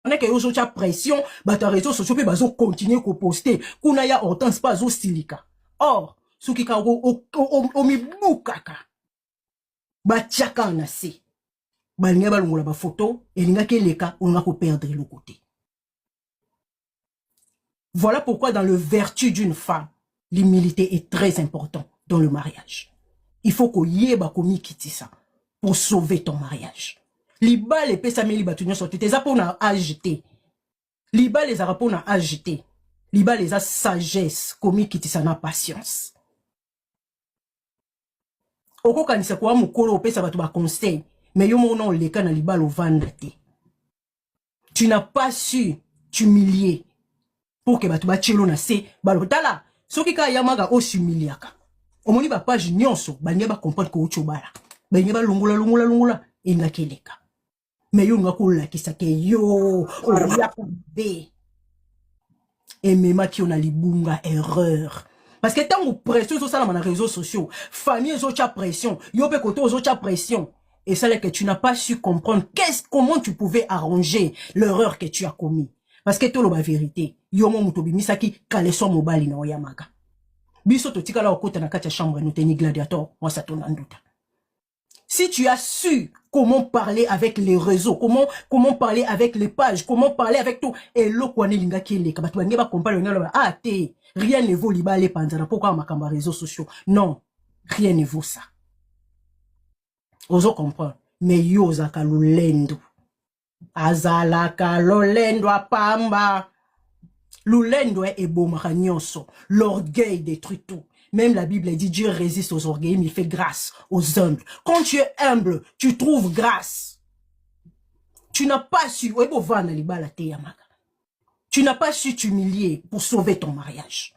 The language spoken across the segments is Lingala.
On a que yo cha pression, bah ta réseaux sociaux pe bazo continuer ko poster. Kuna ya Hortense pas zo silika. Or, suki ka o mi bukaka. Ba tchaka na se. Ba linga ba longola ba photo et linga ke leka on a ko perdre le côté. Voilà pourquoi dans le vertu d'une femme, l'humilité est très important dans le mariage. Il faut qu'on y ait bakomi kiti ça pour sauver ton mariage. Liba les pesa meli batunyo sorti tes apona agité. Liba les arapona agité. Liba les a sagesse komi kiti ça na patience. Oko kanisa kwa mukolo pesa batu ba conseil mais yo mono leka na liba lo vandate. Tu n'as pas su t'humilier pour que batu ba chelo na se balotala soki ka yamaga o humiliaka. Omoni ba page nyonso ba nyeba comprendre ko uchobala. Ba nyeba lungula inga keleka. Mais yo nga ko la kisake yo ya be. Et même qui on a libunga erreur. Parce que tant que pression sur ça dans les réseaux sociaux, famille aux autres pression, yo pe koto aux autres pression. Et ça là que tu n'as pas su comprendre comment tu pouvais arranger l'erreur que tu as commis. Parce que tout la vérité, yo mo mutobi misaki kaleso mobali na oyamaka. Biso to tika la okota na kati ya chambre no teni gladiator, moi ça ton anduta. Si tu as su comment parler avec les réseaux, comment parler avec les pages, comment parler avec tout, et l'okwane linga kele, kabatu bange ba comprendre ah te, rien ne vaut liba les panzana, pourquoi makamba réseaux sociaux? Non, rien ne vaut ça. Ozo comprendre, mais yo zaka lulendo, azalaka lolendo apamba, lulendo est ebomaka nyonso, l'orgueil détruit tout. Même la Bible dit Dieu résiste aux orgueils, mais il fait grâce aux humbles. Quand tu es humble, tu trouves grâce. Tu n'as pas su, tu n'as pas su t'humilier pour sauver ton mariage.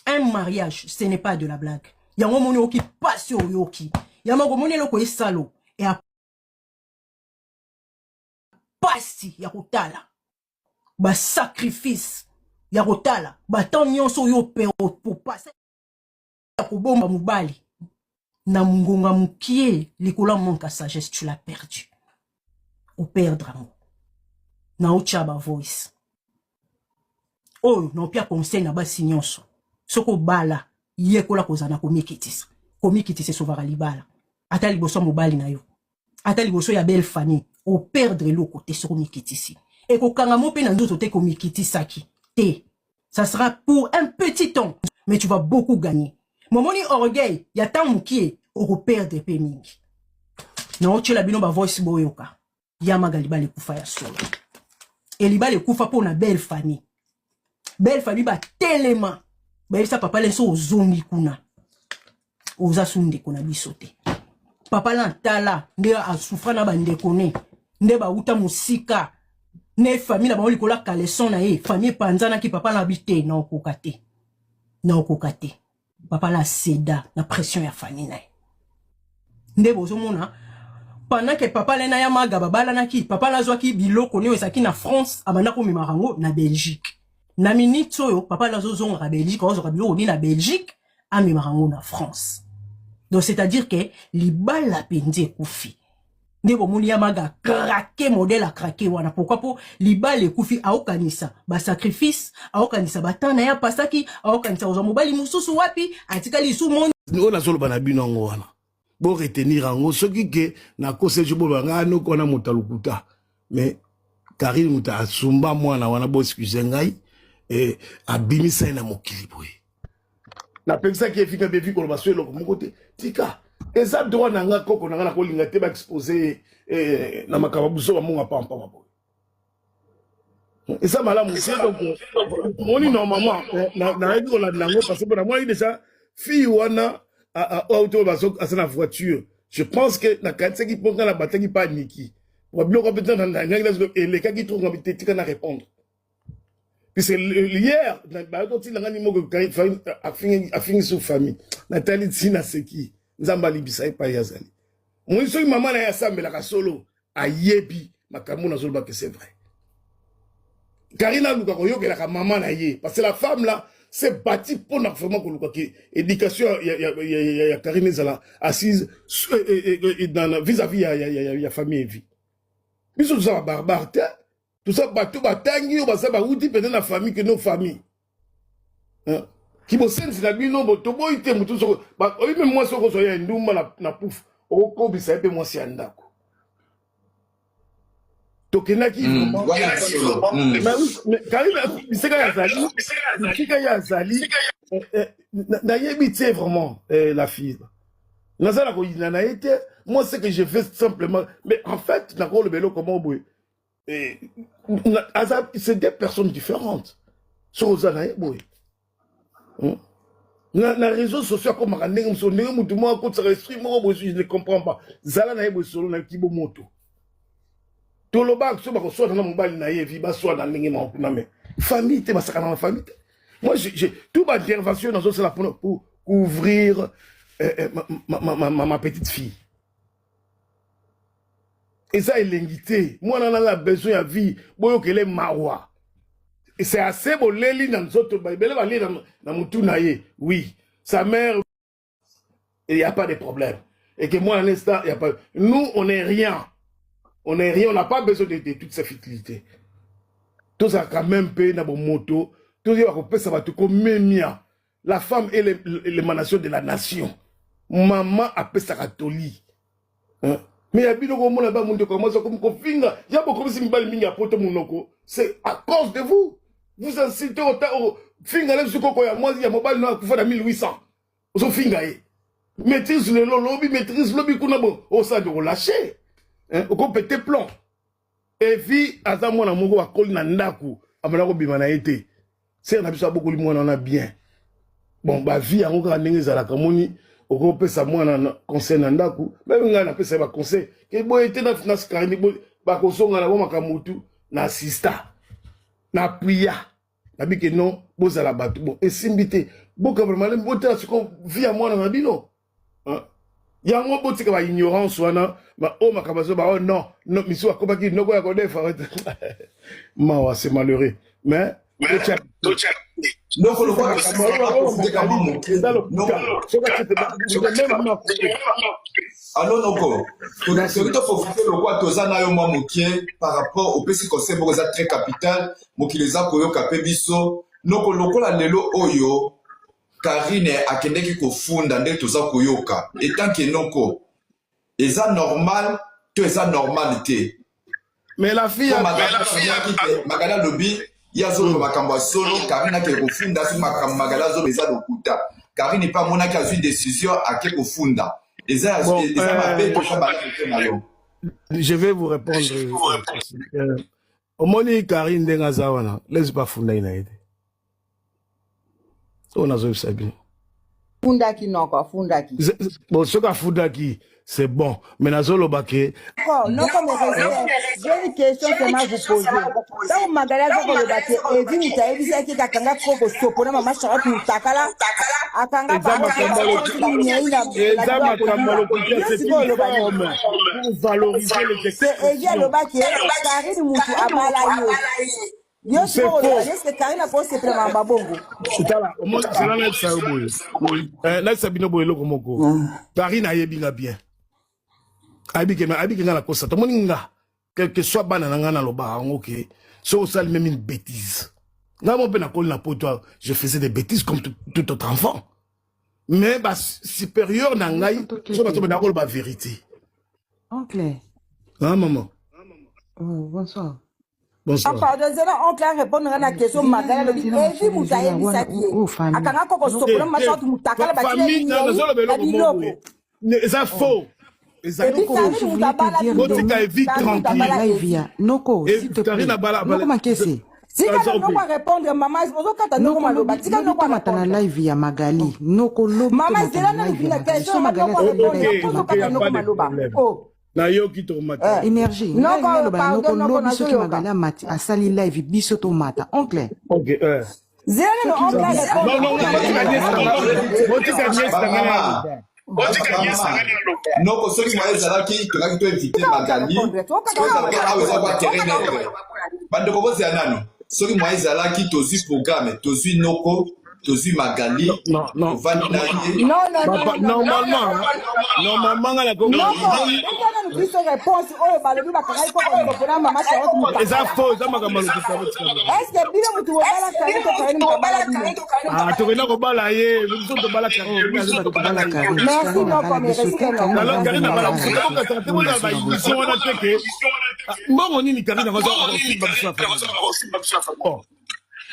Un mariage, ce n'est pas de la blague. Il y a un moment qui passe au yoki. Il y a un moment qui est salo. Et à passer, il y a un ba sacrifice. Ya rotala ba tant nyonso yo pour passer pour bomba mubali na mungonga mukie likola manka sagesse tu l'as perdu ou perdre amour na uchaba voice oh non pia conseil na basi nyonso soko bala yekola kozana komikitisa sauvera libala ata liboso mobali na yo ata liboso ya belle famille ou perdre le côté sur komikitisi et ko kanga mo pe na nzoto te komikitisaki. Ça sera pour un petit temps, mais tu vas beaucoup gagner. Momoni orgueil, y a tant moukié, au repère de pémingi. Non, tu l'as bino ba voice boyoka. Yamaga liba le koufa ya solo. Et liba le koufa pour une belle famille. Belle famille ba tellement. Ba ça papa lenso ozongi kuna. Oza sunde kuna bisote. Papa lan tala, nde a souffra na ba ndekone. Nde ba uta musika. Ne famille la ba likola kaleson na ye famille panzana ki papa la habité na okokate papa la seda na pression ya famille na nde bozo mona pendant que papa lena ya maga babala na ki papa la zwa ki biloko ne esaki na France abanda ko mimarango na Belgique na minute oyo papa la zozonga na Belgique ozo ka biloko ni na Belgique a mimarango na France. Donc c'est à dire que libala la pende kufi Ndebo muni yamaga craquer modèle à craquer wana pourquoi pour liba le kufi aokanisa ba sacrifice aokanisa batana ya pasaki aokanisa ozo mobali mususu wapi atikali su monde on solo bana binongo wana bo retenir ango soki ke na kose jobo banga no kona mutalukuta mais Karine muta asumba mwana wana bo excuse ngai et abimisa na mokili boye na pensa ki efika bevi ko ba swelo ko mokote tika eza droit nanga koko nanga ko linga te ba exposer na makababuso ba monga pampa mabo eza malamu c'est donc moni normalement na règle la nango parce que moi déjà fille wana a auto baso asana voiture je pense que na katse ki ponga la bataki pa niki wa bloko peut-être na nganga et les cas qui trouvent habité tika na répondre puisque hier ba to ti langa ni moko a fini sous famille Nathalie Tina seki nzamba libisa pa yazali moi so maman na ya sambela ka solo ayebi makambo na zolo ba que c'est vrai Karina luka ko yokela ka maman na ye parce que la femme là c'est bâti pour na vraiment ko luka ki éducation ya Karine zala assise dans vis-à-vis ya famille vie biso za barbare Tout ça, bateau, batangi, ça, outil, peut-être la famille que nos familles. Qui me sent, c'est la vie, non, tout bon, il t'aime, tout ça. Oui, mais moi, ce que je suis un douma, na pouf. Au cobi, ça peut moi, c'est un dako. Tokenaki, vraiment. Mais quand il s'est gagné à Zali, n'a pas vraiment la fille. Moi, ce que j'ai fait simplement, mais en fait, le vélo, comment c'est des personnes différentes. Sur les na réseaux sociaux comme je ne comprends pas. Zala na yebo solo na kibo moto. To lo ba so ba ko so na mobali na yevi ba so na ndenge ma kuna me. Famille te basaka na famille. Moi j'ai tout ma intervention dans c'est là pour couvrir ma petite fille. Et ça est l'ingité. Moi on a besoin de vie, boyo kele mawa. Et c'est assez beau, Léli dans nous autres, oui, sa mère, il n'y a pas de problème. Et que moi, en instant, il n'y a pas. Nous, on n'est rien. On n'est rien, on n'a pas besoin de toutes ces futilités. Tout ça, quand même, paye dans mon moto, tout ça va tout comme Mémia. La femme est l'émanation de la nation. Maman a fait sa catholique. Mais il y a bien beaucoup de gens qui il y a beaucoup de gens qui c'est à cause de vous. Vous incitez au fingalé sur Koko, moi, il y a mobile non à 1800. Vous fingaye. Maîtrise le lobby, maîtrise le lobby, au sein de relâcher. Au compété plan. Et vie, à ça, moi, mon gars, à Nandaku, à mon bimana été. C'est un abus beaucoup de monde, on a bien. Bon, bah, vie, à mon gars, à la Kamoni, au groupe, ça, moi, conseil Nandaku, même on a fait ça, conseil. Que bon, était dans la finance, car il y a un Kamutu, na sista. Na priya na bike non boza la batu bon et simbité boka vraiment bote ce qu'on vit à moi dans la bino ya ngo boti ka ba ignorance wana ba o makabazo ba oh non non miso akoba ki no ko ya ko def mawa c'est malheureux mais donc le quoi alors non ce que faut faire le quoi tozana yo moi mokie par rapport au PC conseil pour ça très capital mokileza koyo kape biso noko lokola lelo oyo Karine akendeki kofunda nde toza koyoka etant que noko eza normal to eza normalité mais la fille magala lobby yazo makambo solo Karine ke kofunda sur makambo magala zo beza lokuta Karine pas mona ki a une décision à ke kofunda. Je vais vous répondre. Omoni Karine Dengazawana, laisse pas funda inaide. On a ça bien. Fundaki non quoi, fundaki. Bon, ce qu'a fundaki, c'est bon. Mais Nazolo Baké. Non, comme j'ai une question que moi vous poser. Dans ma galère, vous le battez, et vous avez dit que Kakanga Koko Sopona, ma chara pour Takala, Akanga pour valoriser les expressions. Le baquet, Karine Moutou Amalayo. C'est faux. C'est Karine a posé vraiment babongo. C'est là, au moins, c'est là, ça là, ça bino boyelo komoko. Karine a yebinga bien. Abike na la kosa. Tout le monde quel que soit banana na loba, ok. So ça même une bêtise. Là, mon père na poto, je faisais des bêtises comme tout autre enfant. Mais bah supérieur na ngai, so na to na ko ba vérité. Oncle. Ah maman. Oh, bonsoir. Bonsoir. Pardon, oncle a répondre à la question Magala le dit et vous avez dit ça qui est. Akanga Koko Sopona ma chara pour Takala ba famille na zo le belo. C'est faux. Noko, je voulais te dire Noko, s'il te plaît. Noko makese. Si quand on va répondre maman, on va quand on va le si quand on va matana live ya Magali. Noko lo. Maman, c'est là la question Magali. Oh. Na yo ki to mata. Énergie. Noko lo biso ki Magali amati asali live biso to mata. Oncle. OK. Zéro oncle répond. Non, non, ceux qui m'ont dit que tu as invité Magali, ceux qui m'ont dit que tu as programme, tu as Noko, Tozi Magali. Non. Vanina. Normalement, la réponse. Oh, bah, le but, maman, les infos, ça m'a est-ce que bien vous trouvez la carrière ah, tu veux pas balayer, vous ne pas la carrière. Merci, non, comme respect. Alors, Karine, voilà, vous moi, on est Karine,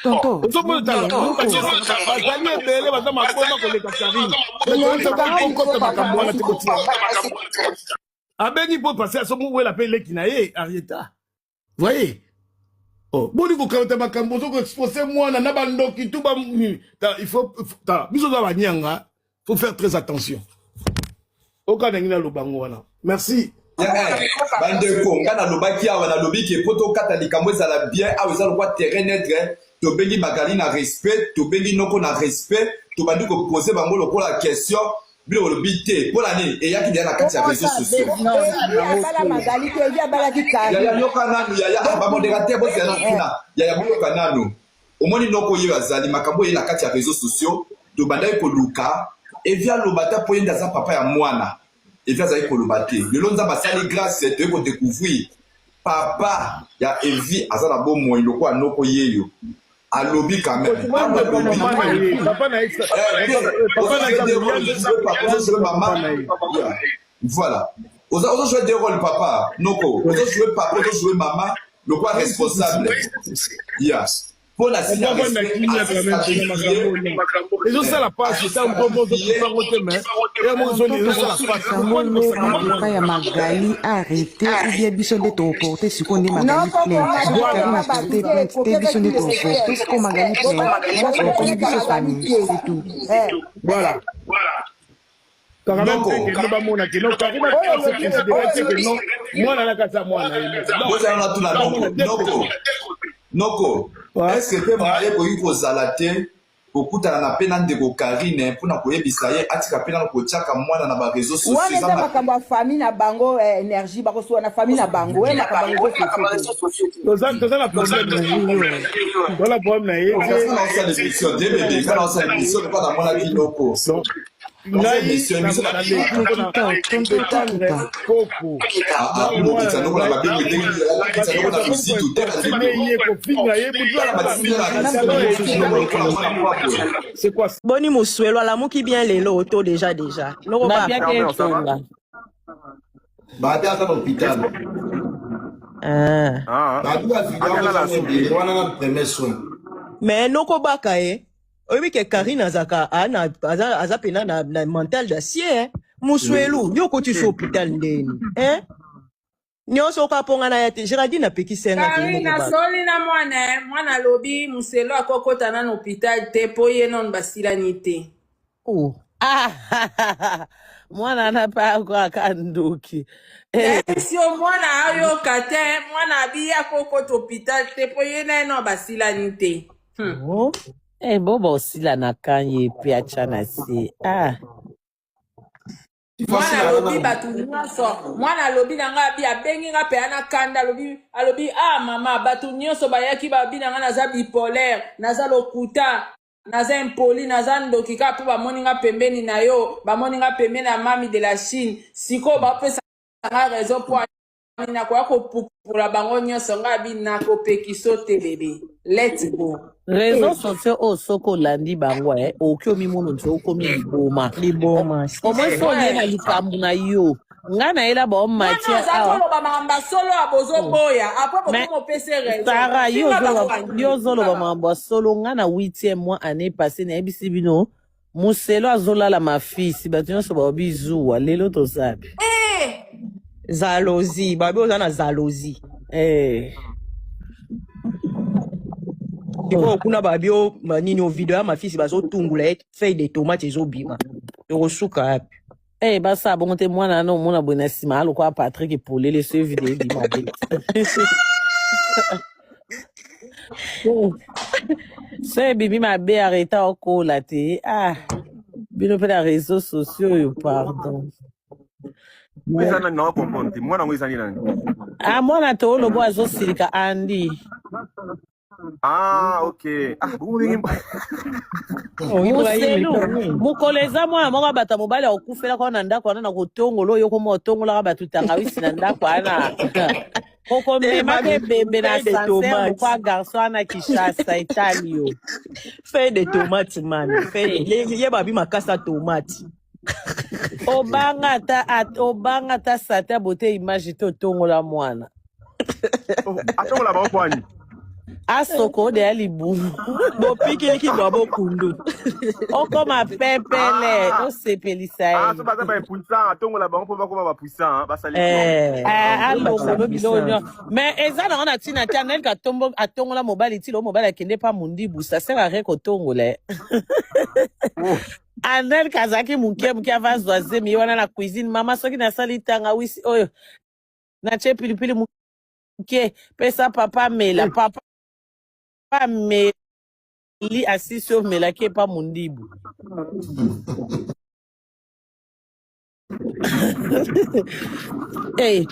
Tonto. Abengi pour passer à ce moment où elle appelle l'équinaïe, Arieta. Voyez? Oh, bon, il faut que tu aies exposé moi, il faut faire très attention. Merci. Bandeko, ngana lobaki awa na lobi ke poto kata likambo ezala bien awa eza lokwa terrain netre to bengi Magali na respect to bengi noko na respect to bandi ko poser bango lokola question bilo lobi te pola ni e yaki dia na kati ya réseaux sociaux ya yoka nanu ya ba modérateur bo zela kuna ya boyoka nanu omoni noko ye bazali makambo ye na kati ya réseaux sociaux to bandai ko luka e via lobata po yenda za papa ya mwana. Et bien, ça y est, le long de la grâce, c'est de découvrir papa, il y a Evi, à ça, bon, moi, il y a un autre yeyo. À lobby quand même. Papa voilà. Aux autres jouer des rôles, papa. Noko. Aux autres jouer papa, aux autres jouer maman. Le quoi responsable. Yes. Pour la et je sais la passe, c'est un bon mot de pas ya Magali arrêté ou bien biso de ton porté sur qu'on est Magali plainte. Biso de ton porté sur qu'on Magali plainte. C'est tout. Voilà. Noko, est-ce que marié koyi kozala te kokutana na pena ndeko Karine mpona koyebisa ye atika pena kotiaka mwana na ba réseaux sociaux wana makambo ya famille na bango énergie bakosuwa na famille na bango makambo toza na problème voilà problème na ye on fait l'émission de bébé quand on fait l'émission pas dans mon avis Noko Boni Mosuelo alamuki bien lelo auto déjà bah t'es à l'hôpital mais noko baka oyebi ke Karine azaka aza pena na mental d'acier Mosuelo yo koti so hôpital ndeni nyonso okaponga na yate Géraldine apeki senga Karine soli na mwana lobi Mosuelo akokota na hôpital te po ye non basilani te mwana na pa kwa kanduki si o mwana ayoka te mwana abi akokota hôpital te po ye na non basilani te bobo osila na kanye pe achana si mwana lobi batu nyonso mwana lobi nanga abi abengi nga pe ana kanda alobi mama batu nyonso bayaki babi nanga naza bipolaire naza lokuta naza impoli naza ndoki ka po bamoni nga pembeni na yo bamoni nga pembeni na mami de la Chine siko bapesa nga raison po nakoya kopupula bango nyonso nga abi nakopekiso te bebe let's go réseaux sociaux osoko landi bango oki omimono nti okomi liboma omweso oye na likambo na yo nga na yela baomatia awa makambo solo abozoboya apres bopesa raison Sara yo ozoloba makambo ya solo nga na 8e mois année passée nayebisi bino Mosuelo azolala mafisi bato nyonso baobi zuwa lelo tozabi zalozi babi oza na zalozi Kiko kuna babio nini o video ya mafisi bazotungula feuille de tomate ezobima tokosuka api basa bongo te mwana no mona bona sima aloko Patrick polele ce video bima be ce bibi mabe arrêta okola te bino pe na réseaux sociaux yo pardon mwana to olobo azosilika andi Ah, ok. Ah, vous Muselu mukoleza mwana moko bata mobali okufela kwa na ndako ana na kotongolo yo komo otongola batu tangawisi na ndako ana koko mema ke bembe na sancerre kwa garçon ana Kishasa Italio Fais des tomates, man. Fais babi makasa tomate. obanga ta sata bote image to tongola mwana atongola ba kwani asoko de alibu Bopiki ki babo kundu. okoma pepele osepelisa so baza ba puissant atongola ba mpo bakoma ba puissant ba sali alongolo bilonyo mais eza na ngana tina te anel ka tombo atongola mobali ti lo mobali akende pa mundibu ça sert à rien kotongola anel kazaki muke ava zoaze mi wana na cuisine mama soki nasali tanga wisi oyo na che pilipili muke pesa papa mela papa meli asisi omela ke pa mundibu hey,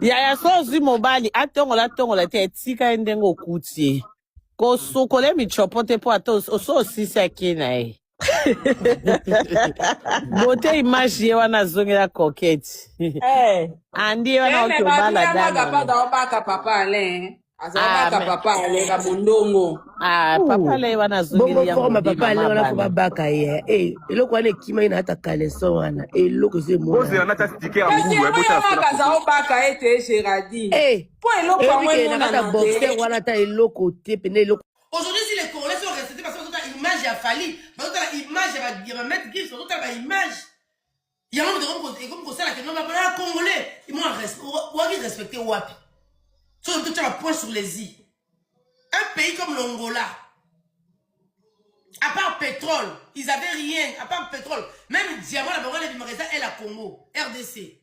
yaya so ozwi mobali atongola te etika ye ndenge okuti ye kosukola michopo te mpo ata oso osisi ake na ye bote image ye wana azongela kokete andi ye wana oki obala dana papa ale ka mondongo papa ale wana azongeli ya bongo papa ale wana ko babaka ye eloko wana ekima ina ata kaleso wana eloko ze mo boze na ta sticker ya mungu e bota kaza obaka ete Géraldine po eloko amwe na ta boxer wana ta eloko te pene eloko. Aujourd'hui, si les Congolais sont restés parce que l'image image a fallu, parce que l'image va mettre Gibbs, surtout la image. Il y a un moment comme ça, que non, mais Congolais, ils m'ont respecté Wapi. Sur tout un point sur les îles. Un pays comme l'Angola, à part pétrole, ils avaient rien, à part pétrole. Même le diamant, la Bangola du Maresa et la Congo, RDC.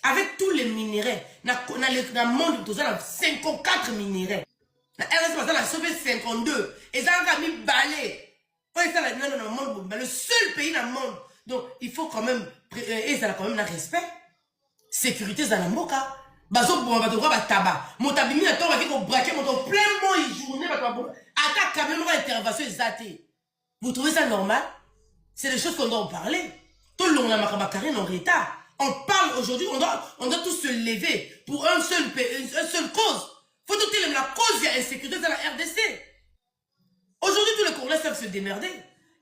Avec tous les minéraux, dans le monde, tout ça, 54 minéraux. La RDC, ça a sauvé 52. Et ça a mis balai. Le seul pays dans le monde. Donc, il faut quand même, et ça a quand même un respect. Sécurité, ça a mboka. Bazo bon, bato ba tabac. Mon tabimi na tomba qui ko braquer mon plein mois journée ba bon. Attaque quand même intervention exatée. Vous trouvez ça normal? C'est des choses qu'on doit en parler. Tout le monde a makabakari en retard. On parle aujourd'hui, on doit tous se lever pour une seule cause. Faut tout dire la cause de l'insécurité dans la RDC. Aujourd'hui, tous les Congolais savent se démerder.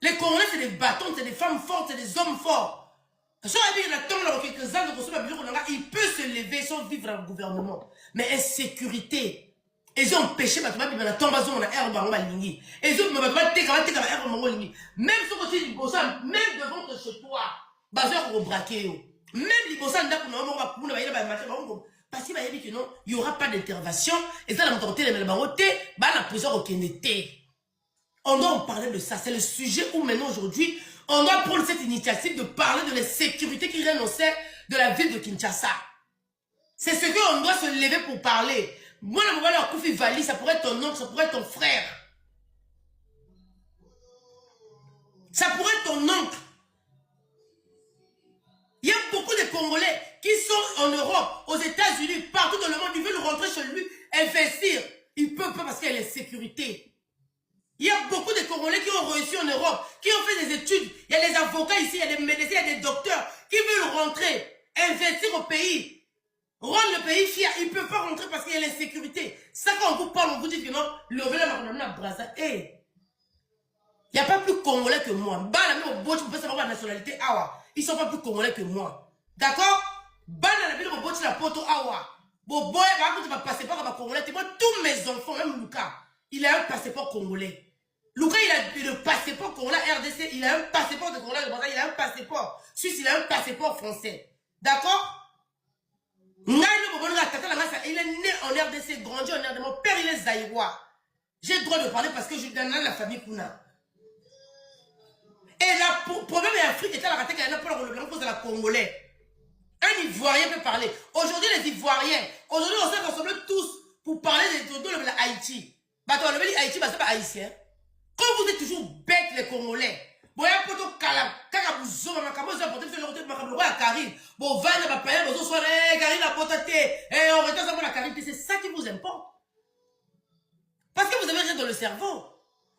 Les Congolais, c'est des bâtons, c'est des femmes fortes, c'est des hommes forts. Il peut se lever sans vivre dans le gouvernement. Mais insécurité. Ils ont empêché ma tombe la tombe à la herbe en ligne. Ils ont même même devant chez toi. Bazar au braquer. Même les bossans parce qu'il va y avoir que non, il n'y aura pas d'intervention. Et ça, la montée, la prison au Kénété. On doit en parler de ça. C'est le sujet où maintenant, aujourd'hui, on doit prendre cette initiative de parler de la sécurité qui règne au sein de la ville de Kinshasa. C'est ce qu'on doit se lever pour parler. Moi, la nouvelle Koufi Vali, ça pourrait être ton oncle, ça pourrait être ton frère. Ça pourrait être ton oncle. Il y a beaucoup de Congolais qui sont en Europe, aux États-Unis, partout dans le monde, ils veulent rentrer chez lui, investir. Ils peuvent pas parce qu'il y a la sécurité. Il y a beaucoup de Congolais qui ont réussi en Europe, qui ont fait des études. Il y a des avocats ici, il y a des médecins, il y a des docteurs qui veulent rentrer, investir au pays, rendre le pays fier. Ils ne peuvent pas rentrer parce qu'il y a l'insécurité. Ça, quand on vous parle, on vous dit que non, le Brazza, il n'y a pas plus Congolais que moi. La nationalité, ils ne sont pas plus Congolais que moi. D'accord? La poto, tous mes enfants, même Lucas, il a un passeport congolais. Lucas, il a le passeport congolais RDC, il a un passeport de Congolais, il a un passeport suisse, il a un passeport français. D'accord? Il est né en RDC, grandi en RDC. Mon père, il est zaïrois. J'ai le droit de parler parce que je suis dans la famille Kuna. Et le problème est Afrique, était la raté qu'il y a un problème de la Congolais. Un Ivoirien peut parler. Aujourd'hui, les Ivoiriens, aujourd'hui, on s'est rassemblés tous pour parler de Haïti. Haïti, c'est pas haïtien. Quand vous êtes toujours bêtes, les Congolais, c'est ça qui vous importe. vous avez rien dans le cerveau.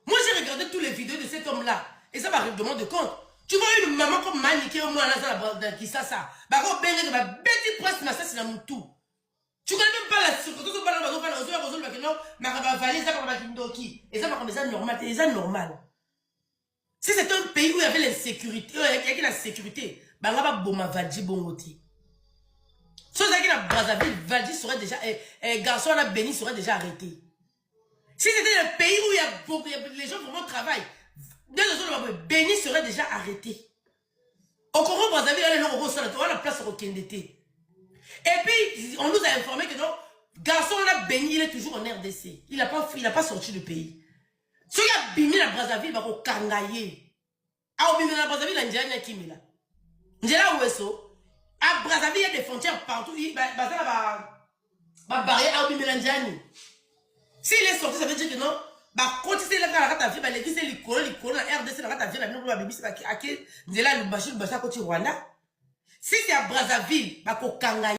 Moi, j'ai regardé tous les vidéos de cet homme-là. Et ça m'a demandé de compte. Tu vois une maman comme maniquée au moins dans qui ça. Bah, quand ben ma bête presque ma ça c'est dans tout. Tu connais même pas la circonstance où parle de et ça m'a comme ça normal, c'est ça normal. Si c'est un pays où il y avait l'insécurité, il y a la sécurité, bah là bas boma Valdi bongoti. Si vous avez la Brazzaville, Valdi serait déjà garçon là Béni serait déjà arrêté. Si c'était un pays où il y a beaucoup les gens vraiment travaillent, Béni serait déjà arrêté. Au Congo Brazzaville, il y a la place au Kendete. Et puis, on nous a informé que non, garçon là, Béni, il est toujours en RDC. Il n'a pas sorti du pays. Si il y a Béni la Brazzaville, il va au Kangaye. Ah, au Béni la Brazzaville, il y a un Kimi là. Il y a là où est ce? À Brazzaville, il y a des frontières partout. Il y a barrière à Béni l'Indiani. S'il est sorti, ça veut dire que non. Bah, quand c'est là, la vie, bah, les c'est l'icône, la RDC, la vie, la nous, la Bibi, c'est à qui, là, le Bachir, à côté Rwanda. Si c'est à Brazzaville, bah, au Kangaye.